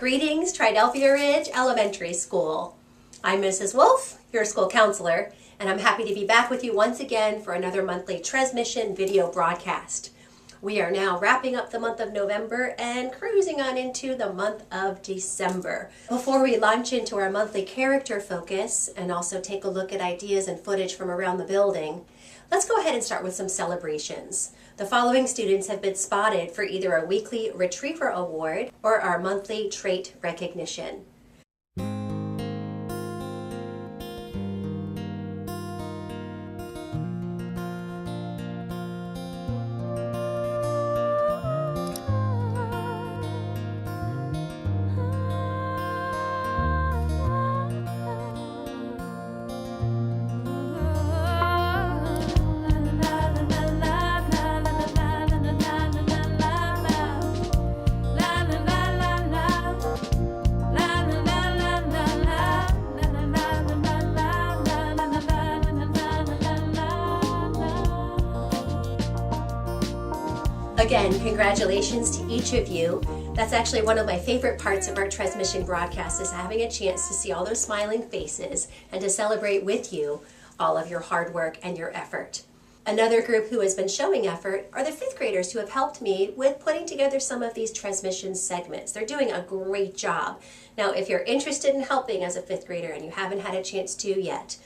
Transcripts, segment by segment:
Greetings, Triadelphia Ridge Elementary School. I'm Mrs. Wolf, your school counselor, and I'm happy to be back with you once again for another monthly TRESmission video broadcast. We are now wrapping up the month of November and cruising on into the month of December. Before we launch into our monthly character focus and also take a look at ideas and footage from around the building, let's go ahead and start with some celebrations. The following students have been spotted for either a weekly Retriever Award or our monthly trait recognition. Again, congratulations to each of you. That's actually one of my favorite parts of our TRESmission broadcast, is having a chance to see all those smiling faces and to celebrate with you all of your hard work and your effort. Another group who has been showing effort are the 5th graders who have helped me with putting together some of these TRESmission segments. They're doing a great job. Now, if you're interested in helping as a 5th grader and you haven't had a chance to yet,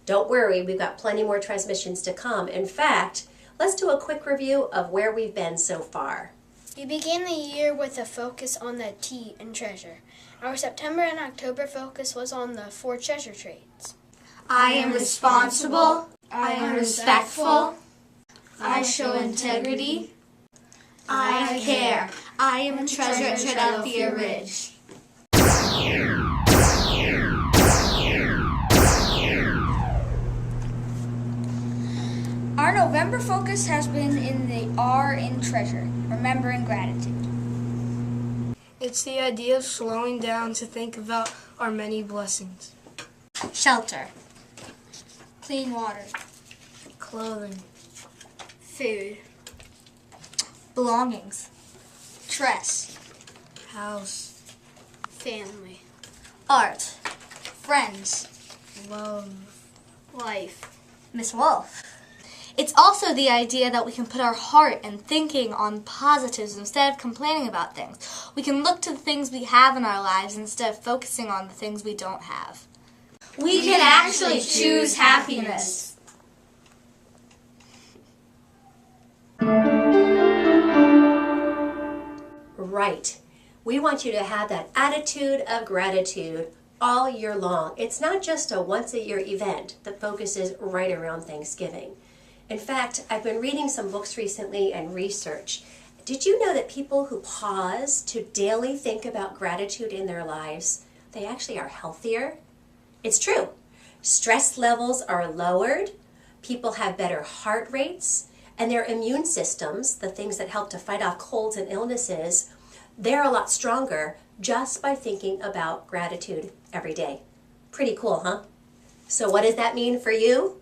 don't worry, we've got plenty more TRESmissions to come. In fact, let's do a quick review of where we've been so far. We began the year with a focus on the T in treasure. Our September and October focus was on the 4 treasure traits. I am responsible. I am respectful. I show integrity. I care. I am a treasure at Triadelphia Ridge. Our November focus has been in the R in treasure, remembering gratitude. It's the idea of slowing down to think about our many blessings. Shelter. Clean water. Clothing. Food. Belongings. Tres. House. Family. Art. Friends. Love. Life. Miss Wolf. It's also the idea that we can put our heart and thinking on positives instead of complaining about things. We can look to the things we have in our lives instead of focusing on the things we don't have. We can actually choose happiness. Right. We want you to have that attitude of gratitude all year long. It's not just a once-a-year event that focuses right around Thanksgiving. In fact, I've been reading some books recently and research. Did you know that people who pause to daily think about gratitude in their lives, they actually are healthier? It's true. Stress levels are lowered, people have better heart rates, and their immune systems, the things that help to fight off colds and illnesses, they're a lot stronger just by thinking about gratitude every day. Pretty cool, huh? So what does that mean for you?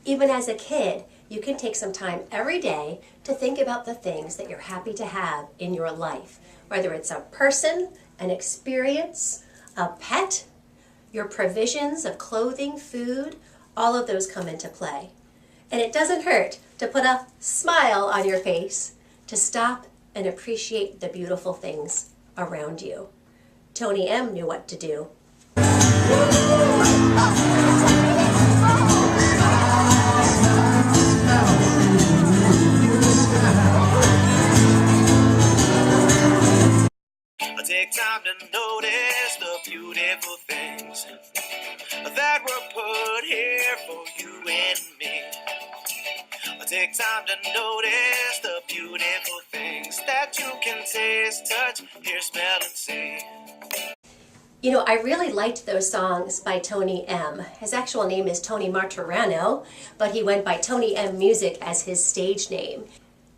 Even as a kid, you can take some time every day to think about the things that you're happy to have in your life, whether it's a person, an experience, a pet, your provisions of clothing, food, all of those come into play. And it doesn't hurt to put a smile on your face, to stop and appreciate the beautiful things around you. Tony M. knew what to do. Take time to notice the beautiful things that were put here for you and me. Take time to notice the beautiful things that you can taste, touch, hear, smell, and see. You know, I really liked those songs by Tony M. His actual name is Tony Martorano, but he went by Tony M Music as his stage name.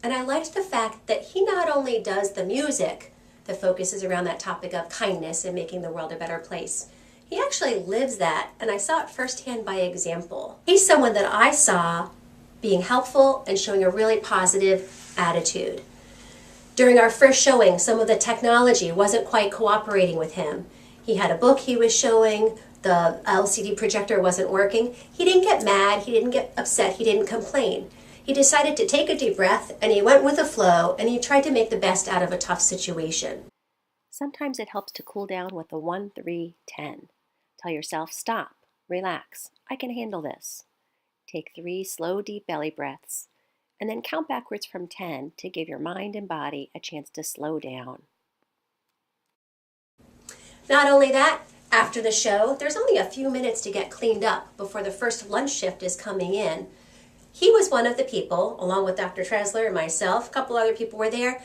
And I liked the fact that he not only does the music that focuses around that topic of kindness and making the world a better place, he actually lives that, and I saw it firsthand by example. He's someone that I saw being helpful and showing a really positive attitude. During our first showing, some of the technology wasn't quite cooperating with him. He had a book he was showing, the LCD projector wasn't working. He didn't get mad, he didn't get upset, he didn't complain. He decided to take a deep breath and he went with the flow and he tried to make the best out of a tough situation. Sometimes it helps to cool down with a 1, 3, 10. Tell yourself, stop, relax, I can handle this. Take 3 slow, deep belly breaths, and then count backwards from 10 to give your mind and body a chance to slow down. Not only that, after the show, there's only a few minutes to get cleaned up before the first lunch shift is coming in. He was one of the people, along with Dr. Tresler and myself, a couple other people were there,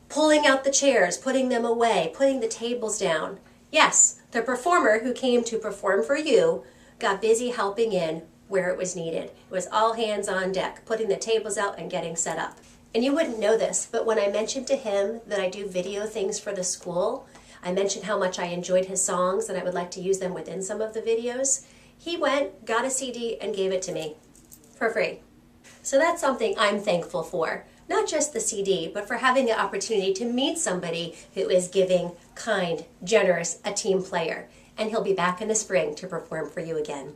pulling out the chairs, putting them away, putting the tables down. Yes, the performer who came to perform for you got busy helping in where it was needed. It was all hands on deck, putting the tables out and getting set up. And you wouldn't know this, but when I mentioned to him that I do video things for the school, I mentioned how much I enjoyed his songs and I would like to use them within some of the videos. He went, got a CD, and gave it to me for free. So that's something I'm thankful for. Not just the CD, but for having the opportunity to meet somebody who is giving, kind, generous, a team player. And he'll be back in the spring to perform for you again.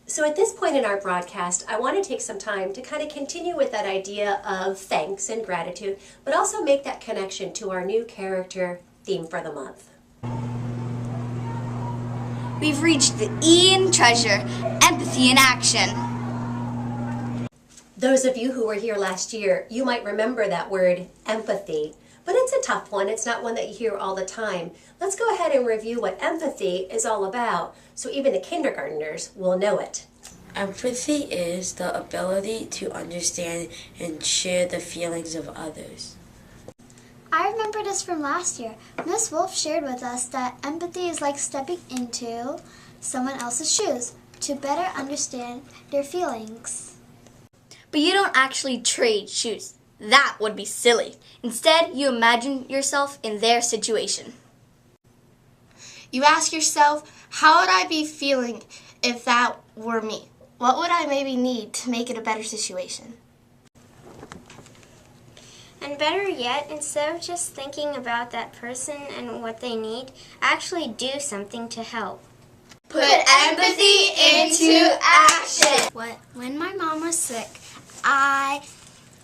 So at this point in our broadcast, I want to take some time to kind of continue with that idea of thanks and gratitude, but also make that connection to our new character theme for the month. We've reached the E in treasure, empathy in action. Those of you who were here last year, you might remember that word empathy, but it's a tough one. It's not one that you hear all the time. Let's go ahead and review what empathy is all about, so even the kindergartners will know it. Empathy is the ability to understand and share the feelings of others. I remember this from last year. Miss Wolf shared with us that empathy is like stepping into someone else's shoes to better understand their feelings. But you don't actually trade shoes. That would be silly. Instead, you imagine yourself in their situation. You ask yourself, how would I be feeling if that were me? What would I maybe need to make it a better situation? And better yet, instead of just thinking about that person and what they need, actually do something to help. Put empathy into action. When my mom was sick, I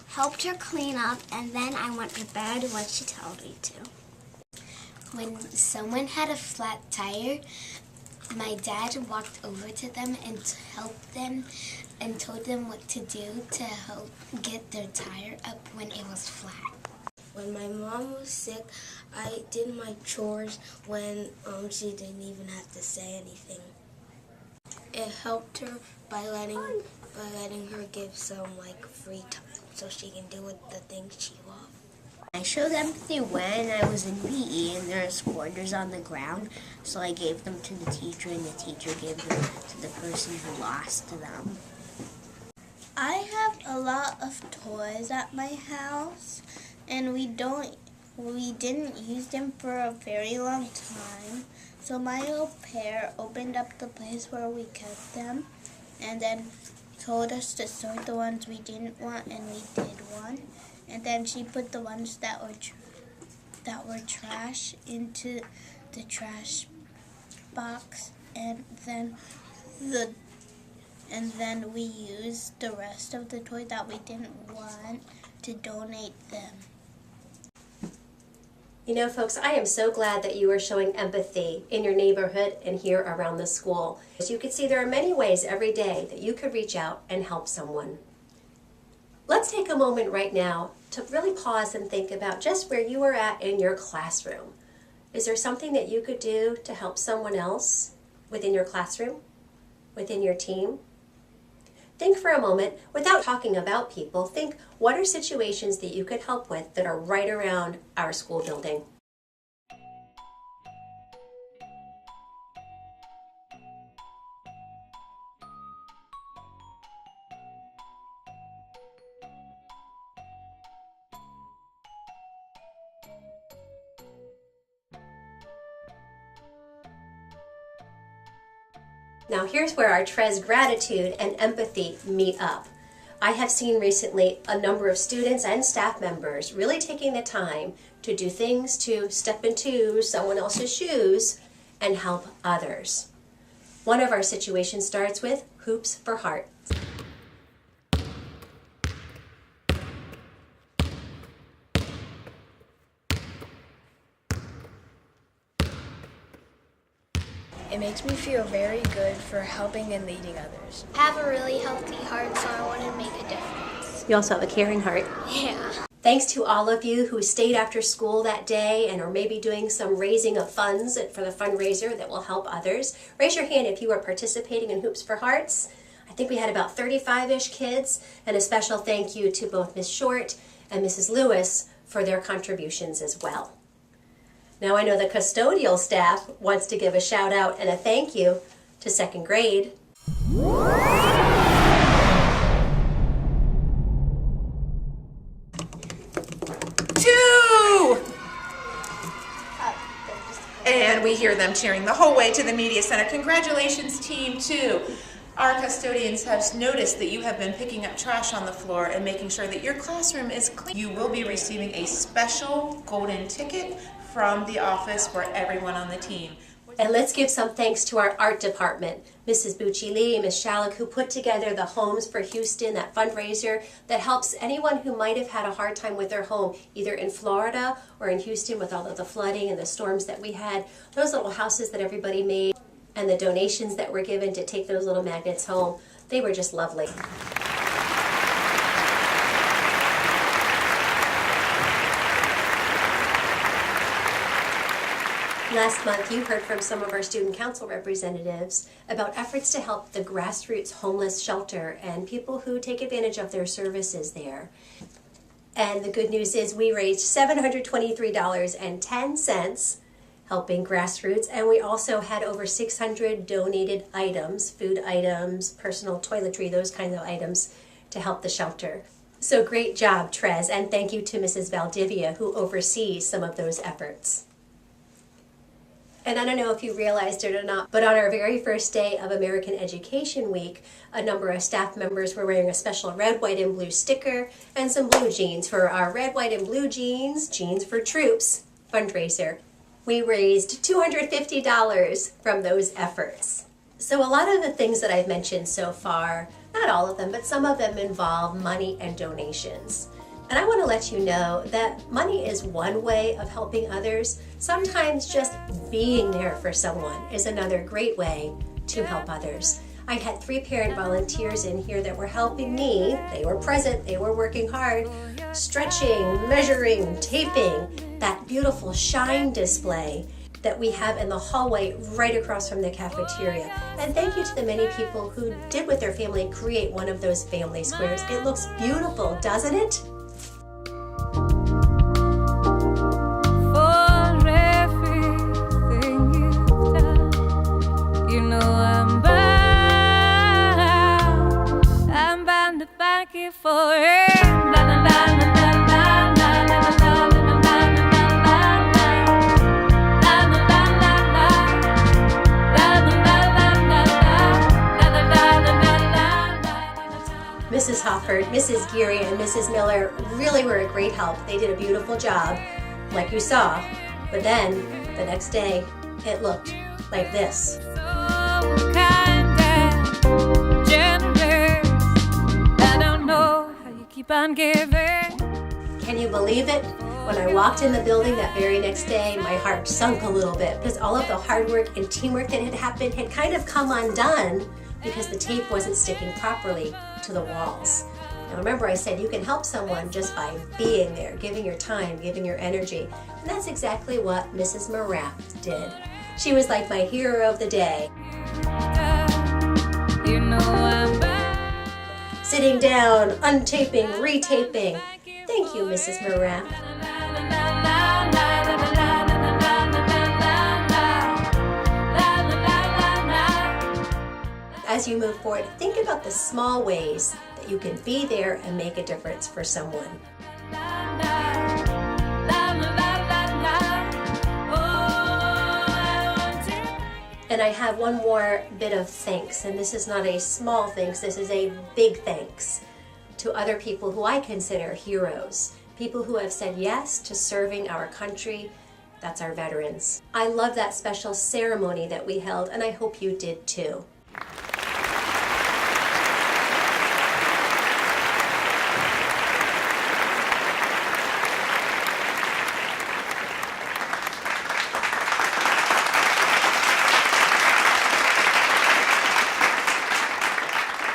helped her clean up and then I went to bed when she told me to. When someone had a flat tire, my dad walked over to them and helped them and told them what to do to help get their tire up when it was flat. When my mom was sick, I did my chores when she didn't even have to say anything. It helped her by letting her give some free time so she can do the things she loves. I showed empathy when I was in PE and there was quarters on the ground, so I gave them to the teacher and the teacher gave them to the person who lost them. I have a lot of toys at my house and we didn't use them for a very long time. So my au pair opened up the place where we kept them and then told us to sort the ones we didn't want, and we did one. And then she put the ones that were trash into the trash box, and then we used the rest of the toys that we didn't want to donate them. You know, folks, I am so glad that you are showing empathy in your neighborhood and here around the school. As you can see, there are many ways every day that you could reach out and help someone. Let's take a moment right now to really pause and think about just where you are at in your classroom. Is there something that you could do to help someone else within your classroom, within your team? Think for a moment, without talking about people, think what are situations that you could help with that are right around our school building. Now here's where our TRES gratitude and empathy meet up. I have seen recently a number of students and staff members really taking the time to do things to step into someone else's shoes and help others. One of our situations starts with Hoops for Heart. It makes me feel very good for helping and leading others. I have a really healthy heart, so I want to make a difference. You also have a caring heart. Yeah. Thanks to all of you who stayed after school that day and are maybe doing some raising of funds for the fundraiser that will help others. Raise your hand if you are participating in Hoops for Hearts. I think we had about 35-ish kids, and a special thank you to both Ms. Short and Mrs. Lewis for their contributions as well. Now I know the custodial staff wants to give a shout out and a thank you to second grade. And we hear them cheering the whole way to the media center. Congratulations, Team 2. Our custodians have noticed that you have been picking up trash on the floor and making sure that your classroom is clean. You will be receiving a special golden ticket from the office for everyone on the team. And let's give some thanks to our art department, Mrs. Bucci Lee, Ms. Shalek, who put together the Homes for Houston, that fundraiser that helps anyone who might have had a hard time with their home, either in Florida or in Houston with all of the flooding and the storms that we had. Those little houses that everybody made and the donations that were given to take those little magnets home, they were just lovely. Last month, you heard from some of our student council representatives about efforts to help the grassroots homeless shelter and people who take advantage of their services there. And the good news is we raised $723.10 helping grassroots, and we also had over 600 donated items, food items, personal toiletry, those kinds of items to help the shelter. So great job, Tres, and thank you to Mrs. Valdivia, who oversees some of those efforts. And I don't know if you realized it or not, but on our very first day of American Education Week, a number of staff members were wearing a special red, white, and blue sticker and some blue jeans for our Red, White, and Blue Jeans, Jeans for Troops fundraiser. We raised $250 from those efforts. So a lot of the things that I've mentioned so far, not all of them, but some of them involve money and donations. And I want to let you know that money is one way of helping others. Sometimes just being there for someone is another great way to help others. I had 3 parent volunteers in here that were helping me. They were present, they were working hard, stretching, measuring, taping that beautiful shine display that we have in the hallway right across from the cafeteria. And thank you to the many people who did with their family create one of those family squares. It looks beautiful, doesn't it? For it. La, la, la, la, la, la, la, la, la, Mrs. Hofford, Mrs. Geary, and Mrs. Miller really were a great help. They did a beautiful job, like you saw. But then, the next day, it looked like this. Can you believe it? When I walked in the building that very next day, my heart sunk a little bit because all of the hard work and teamwork that had happened had kind of come undone because the tape wasn't sticking properly to the walls. Now remember, I said you can help someone just by being there, giving your time, giving your energy. And that's exactly what Mrs. Marath did. She was like my hero of the day. You know I'm back. Sitting down, untaping, retaping. Thank you, Mrs. Marath. As you move forward, think about the small ways that you can be there and make a difference for someone. And I have one more bit of thanks, and this is not a small thanks, this is a big thanks. to other people who I consider heroes, people who have said yes to serving our country. That's our veterans. I love that special ceremony that we held, and I hope you did too.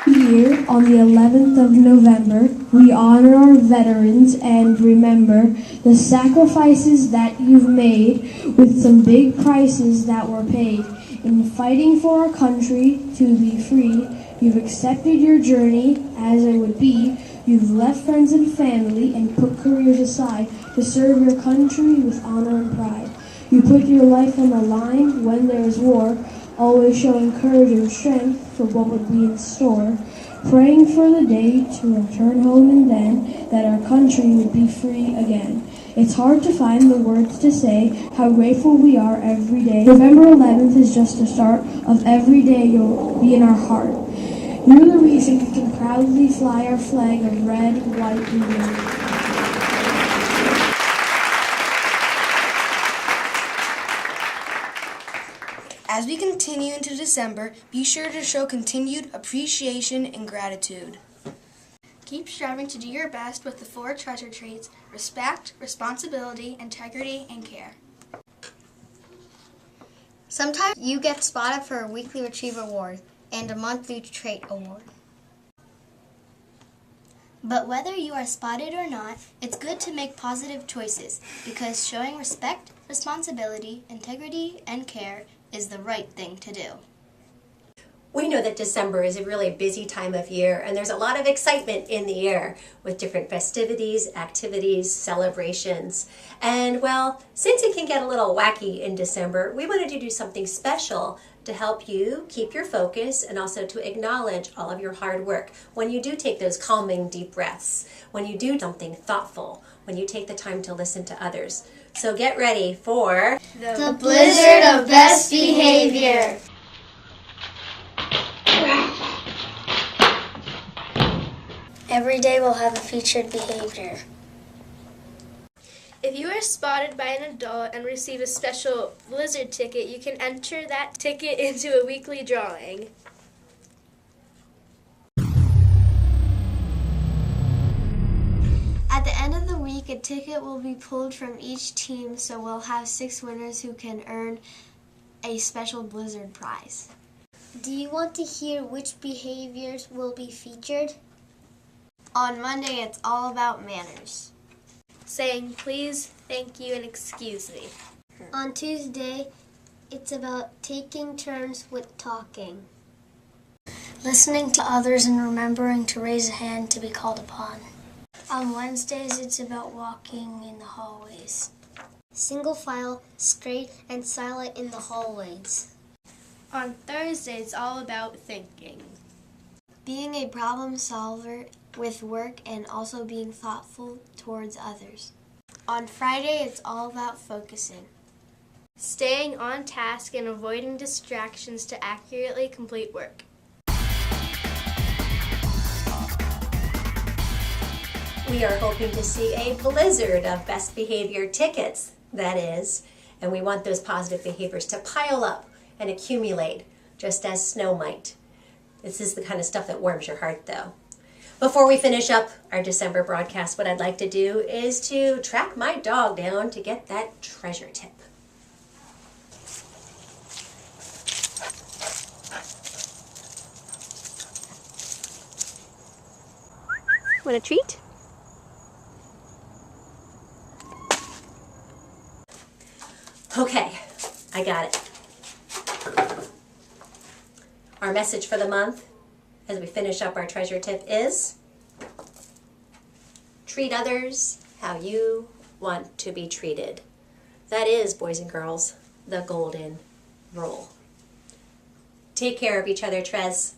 Here, on the 11th of November, we honor our veterans and remember the sacrifices that you've made with some big prices that were paid. In fighting for our country to be free, you've accepted your journey as it would be. You've left friends and family and put careers aside to serve your country with honor and pride. You put your life on the line when there is war, always showing courage and strength for what would be in store, praying for the day to return home and then that our country would be free again. It's hard to find the words to say how grateful we are every day. November 11th is just the start of every day you'll be in our heart. You're the reason we can proudly fly our flag of red, white, and blue. As we continue into December, be sure to show continued appreciation and gratitude. Keep striving to do your best with the 4 treasure traits: respect, responsibility, integrity, and care. Sometimes you get spotted for a weekly retriever award and a monthly trait award. But whether you are spotted or not, it's good to make positive choices because showing respect, responsibility, integrity, and care is the right thing to do. We know that December is a really busy time of year, and there's a lot of excitement in the air with different festivities, activities, celebrations. And well, since it can get a little wacky in December, we wanted to do something special to help you keep your focus and also to acknowledge all of your hard work when you do take those calming deep breaths, when you do something thoughtful, when you take the time to listen to others. So get ready for the Blizzard of Best Behavior. Every day we'll have a featured behavior. If you are spotted by an adult and receive a special Blizzard ticket, you can enter that ticket into a weekly drawing. At the end of the week, a ticket will be pulled from each team, so we'll have 6 winners who can earn a special Blizzard prize. Do you want to hear which behaviors will be featured? On Monday, it's all about manners. Saying please, thank you, and excuse me. On Tuesday, it's about taking turns with talking. Listening to others and remembering to raise a hand to be called upon. On Wednesdays, it's about walking in the hallways. Single file, straight, and silent in the hallways. On Thursday, it's all about thinking. Being a problem solver with work and also being thoughtful towards others. On Friday, it's all about focusing. Staying on task and avoiding distractions to accurately complete work. We are hoping to see a blizzard of best behavior tickets, that is, and we want those positive behaviors to pile up and accumulate, just as snow might. This is the kind of stuff that warms your heart, though. Before we finish up our December broadcast, what I'd like to do is to track my dog down to get that treasure tip. Want a treat? Okay, I got it. Our message for the month as we finish up our treasure tip is treat others how you want to be treated. That is, boys and girls, the golden rule. Take care of each other, Tres.